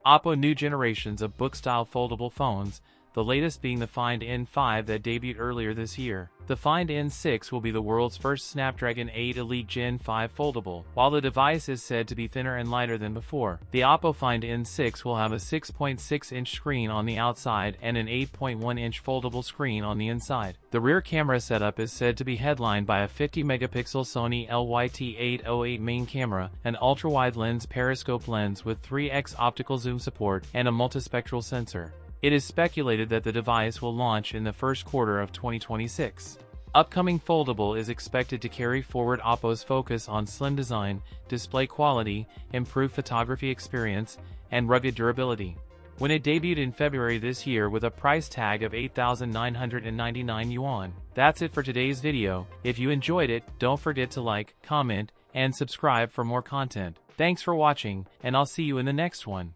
OPPO new generations of book-style foldable phones, the latest being the Find N5 that debuted earlier this year. The Find N6 will be the world's first Snapdragon 8 Elite Gen 5 foldable. While the device is said to be thinner and lighter than before, the OPPO Find N6 will have a 6.6-inch screen on the outside and an 8.1-inch foldable screen on the inside. The rear camera setup is said to be headlined by a 50-megapixel Sony LYT-808 main camera, an ultra-wide lens periscope lens with 3x optical zoom support, and a multispectral sensor. It is speculated that the device will launch in the first quarter of 2026. Upcoming foldable is expected to carry forward OPPO's focus on slim design, display quality, improved photography experience, and rugged durability. When it debuted in February this year with a price tag of 8,999 yuan. That's it for today's video. If you enjoyed it, don't forget to like, comment, and subscribe for more content. Thanks for watching, and I'll see you in the next one.